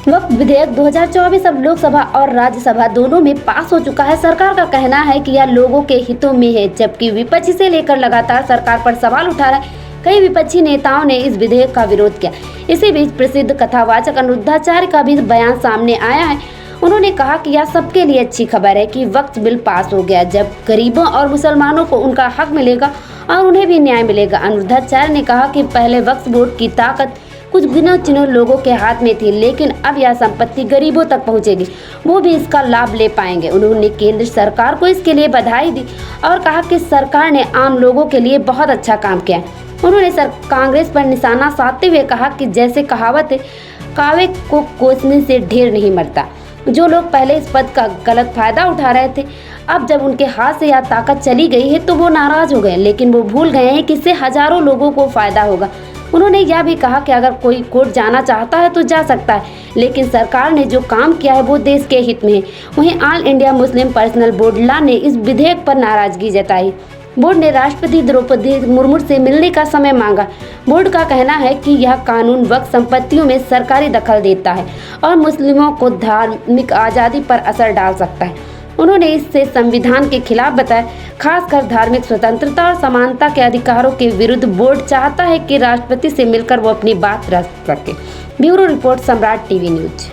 वक्फ विधेयक 2024 अब लोकसभा और राज्यसभा दोनों में पास हो चुका है। सरकार का कहना है कि यह लोगों के हितों में है, जबकि विपक्ष इसे लेकर लगातार सरकार पर सवाल उठा रहा है। कई विपक्षी नेताओं ने इस विधेयक का विरोध किया। इसी बीच प्रसिद्ध कथावाचक अनिरुद्धाचार्य का भी बयान सामने आया है। उन्होंने कहा कि यह सबके लिए अच्छी खबर है कि वक्फ बिल पास हो गया, जब गरीबों और मुसलमानों को उनका हक मिलेगा और उन्हें भी न्याय मिलेगा। अनिरुद्धाचार्य ने कहा कि पहले वक्फ बोर्ड की ताकत कुछ गिने चुने लोगों के हाथ में थी, लेकिन अब यह संपत्ति गरीबों तक पहुंचेगी, वो भी इसका लाभ ले पाएंगे। उन्होंने केंद्र सरकार को इसके लिए बधाई दी और कहा कि सरकार ने आम लोगों के लिए बहुत अच्छा काम किया है। उन्होंने कांग्रेस पर निशाना साधते हुए कहा कि जैसे कहावत है, कावे को कोसने से ढेर नहीं मरता। जो लोग पहले इस पद का गलत फायदा उठा रहे थे, अब जब उनके हाथ से यह ताकत चली गई है तो वो नाराज हो गए, लेकिन वो भूल गए हैं कि इससे हजारों लोगों को फायदा होगा। उन्होंने यह भी कहा कि अगर कोई कोर्ट जाना चाहता है तो जा सकता है, लेकिन सरकार ने जो काम किया है वो देश के हित में है। वहीं all India Muslim personal board law ने इस विधेयक पर नाराजगी जताई। बोर्ड ने राष्ट्रपति द्रौपदी मुर्मू से मिलने का समय मांगा। बोर्ड का कहना है कि यह कानून वक्फ संपत्तियों में सरकारी दखल देता है और मुस्लिमों को धार्मिक आज़ादी पर असर डाल सकता है। उन्होंने इसे संविधान के खिलाफ बताया, खासकर धार्मिक स्वतंत्रता और समानता के अधिकारों के विरुद्ध। बोर्ड चाहता है कि राष्ट्रपति से मिलकर वो अपनी बात रख सके। ब्यूरो रिपोर्ट, सम्राट टीवी न्यूज।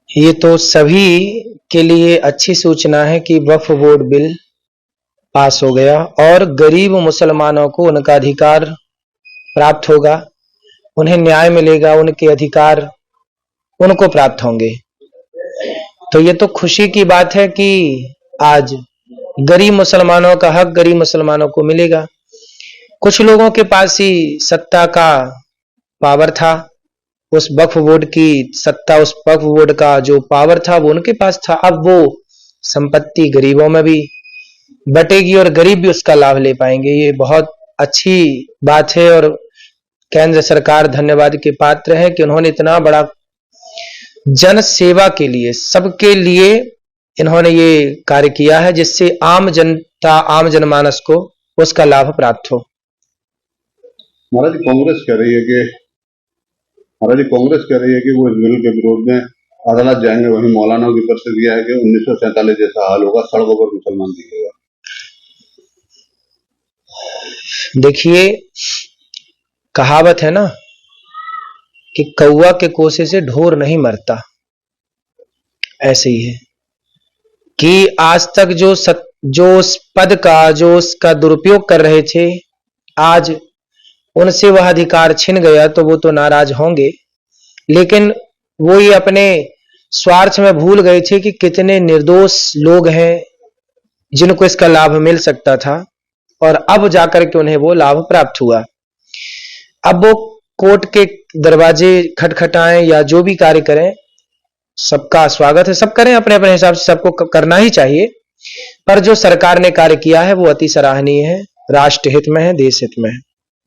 ये तो सभी के लिए अच्छी सूचना है कि वक्फ बोर्ड बिल पास हो गया और गरीब मुसलमानों को उनका अधिकार प्राप्त होगा, उन्हें न्याय मिलेगा, उनके अधिकार उनको प्राप्त होंगे। तो ये तो खुशी की बात है कि आज गरीब मुसलमानों का हक गरीब मुसलमानों को मिलेगा। कुछ लोगों के पास ही सत्ता का पावर था, उस वक्फ बोर्ड की सत्ता, उस वक्फ बोर्ड का जो पावर था वो उनके पास था। अब वो संपत्ति गरीबों में भी बटेगी और गरीब भी उसका लाभ ले पाएंगे। ये बहुत अच्छी बात है और केंद्र सरकार धन्यवाद के पात्र है कि उन्होंने इतना बड़ा जन सेवा के लिए, सबके लिए इन्होंने ये कार्य किया है, जिससे आम जनता, आम जनमानस को उसका लाभ प्राप्त हो। महाराज कांग्रेस कह रही है कि वो इस बिल के विरोध में अदालत जाएंगे। वहीं मौलाना की तरफ से दिया है कि 1947 जैसा हाल होगा, सड़कों पर मुसलमान दिखेगा। देखिए, कहावत है ना कि कौवा के कोसे से ढोर नहीं मरता। ऐसे ही है कि आज तक जो उस पद का, जो उसका दुरुपयोग कर रहे थे, आज उनसे वह अधिकार छिन गया तो वो तो नाराज होंगे, लेकिन वो ये अपने स्वार्थ में भूल गए थे कि कितने निर्दोष लोग हैं जिनको इसका लाभ मिल सकता था, और अब जाकर के उन्हें वो लाभ प्राप्त हुआ। अब वो कोर्ट के दरवाजे खटखटाएं या जो भी कार्य करें, सबका स्वागत है, सब करें अपने अपने हिसाब से, सबको करना ही चाहिए। पर जो सरकार ने कार्य किया है वो अति सराहनीय है, राष्ट्र हित में है, देश हित में है।